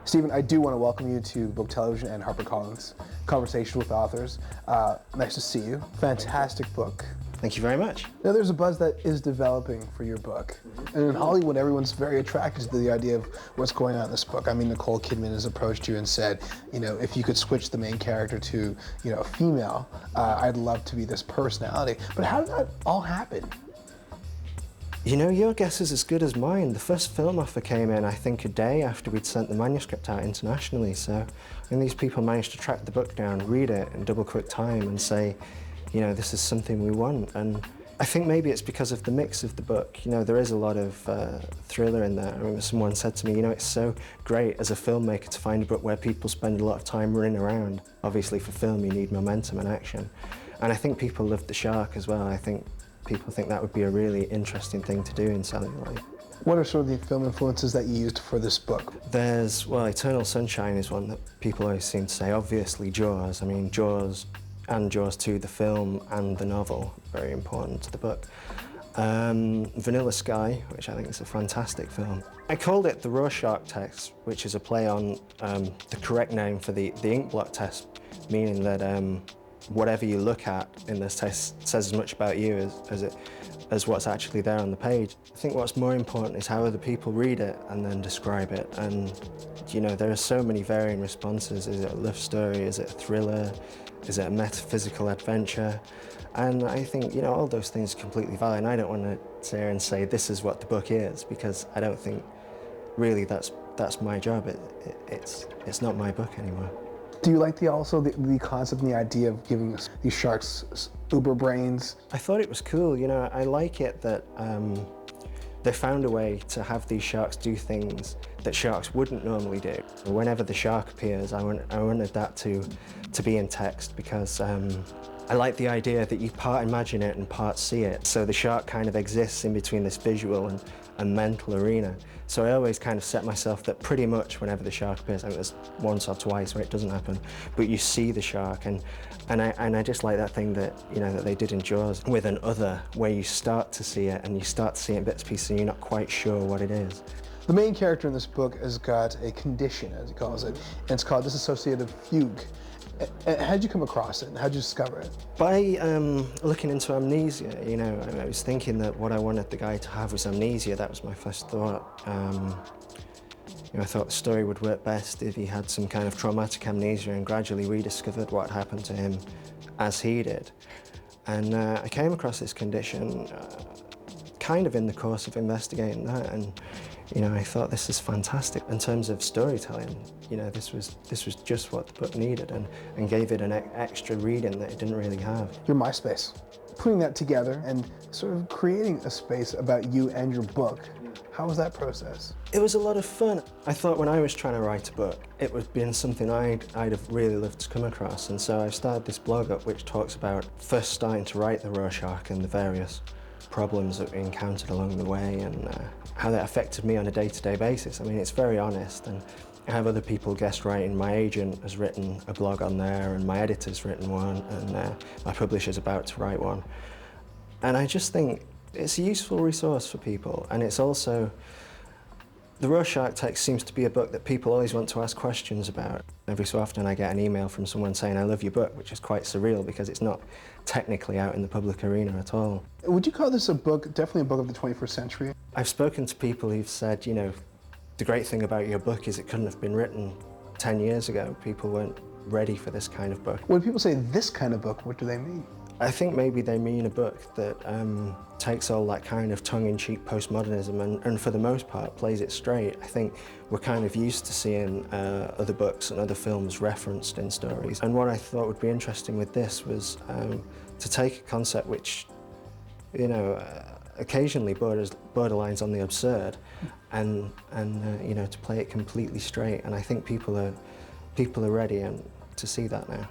Stephen, I do want to welcome you to Book Television and HarperCollins Conversation with Authors. Nice to see you. Fantastic book. Thank you very much. Now, there's a buzz that is developing for your book. And in Hollywood, everyone's very attracted to the idea of what's going on in this book. I mean, Nicole Kidman has approached you and said, you know, if you could switch the main character to, you know, a female, I'd love to be this personality. But how did that all happen? You know, your guess is as good as mine. The first film offer came in, I think, a day after we'd sent the manuscript out internationally. So, and these people managed to track the book down, read it in double quick time and say, you know, this is something we want. And I think maybe it's because of the mix of the book. You know, there is a lot of thriller in there. I remember someone said to me, you know, it's so great as a filmmaker to find a book where people spend a lot of time running around. Obviously, for film, you need momentum and action. And I think people love the shark as well. I think people think that would be a really interesting thing to do in celluloid. What are sort of the film influences that you used for this book? There's, well, Eternal Sunshine is one that people always seem to say. Obviously, Jaws. I mean, Jaws and Jaws 2, the film and the novel, very important to the book. Vanilla Sky, which I think is a fantastic film. I called it the Rorschach test, which is a play on the correct name for the ink blot test, meaning that whatever you look at in this test says as much about you as what's actually there on the page. I think what's more important is how other people read it and then describe it. And, you know, there are so many varying responses. Is it a love story? Is it a thriller? Is it a metaphysical adventure? And I think, you know, all those things are completely valid. And I don't want to sit here and say this is what the book is, because I don't think really that's my job. It's not my book anymore. Do you like the concept and the idea of giving us these sharks uber brains? I thought it was cool. You know, I like it that they found a way to have these sharks do things that sharks wouldn't normally do. Whenever the shark appears, I wanted that to be in text, because I like the idea that you part imagine it and part see it. So the shark kind of exists in between this visual and mental arena. So I always kind of set myself that pretty much whenever the shark appears, I think there's once or twice where it doesn't happen, but you see the shark, and I just like that thing that, you know, that they did in Jaws with an other, where you start to see it and you start to see it in bits and pieces and you're not quite sure what it is. The main character in this book has got a condition, as he calls it, and it's called dissociative fugue. How'd you come across it? How'd you discover it? By looking into amnesia, you know, I was thinking that what I wanted the guy to have was amnesia. That was my first thought. You know, I thought the story would work best if he had some kind of traumatic amnesia and gradually rediscovered what happened to him as he did. And I came across this condition kind of in the course of investigating that, and you know, I thought this is fantastic in terms of storytelling. You know, this was just what the book needed, and gave it an extra reading that it didn't really have. Your MySpace. Putting that together and sort of creating a space about you and your book, how was that process? It was a lot of fun. I thought when I was trying to write a book, it would be something I'd have really loved to come across, and so I started this blog up which talks about first starting to write the Rorschach and the various problems that we encountered along the way, and how that affected me on a day-to-day basis. I mean, it's very honest, and I have other people guest writing. My agent has written a blog on there, and my editor's written one, and my publisher's about to write one. And I just think it's a useful resource for people, and it's also, the Rorschach text seems to be a book that people always want to ask questions about. Every so often I get an email from someone saying, I love your book, which is quite surreal because it's not technically out in the public arena at all. Would you call this a book, definitely a book of the 21st century? I've spoken to people who've said, you know, the great thing about your book is it couldn't have been written 10 years ago. People weren't ready for this kind of book. When people say this kind of book, what do they mean? I think maybe they mean a book that takes all that kind of tongue-in-cheek postmodernism and for the most part plays it straight. I think we're kind of used to seeing other books and other films referenced in stories. And what I thought would be interesting with this was to take a concept which, you know, occasionally borderlines on the absurd, and you know, to play it completely straight. And I think people are ready to see that now.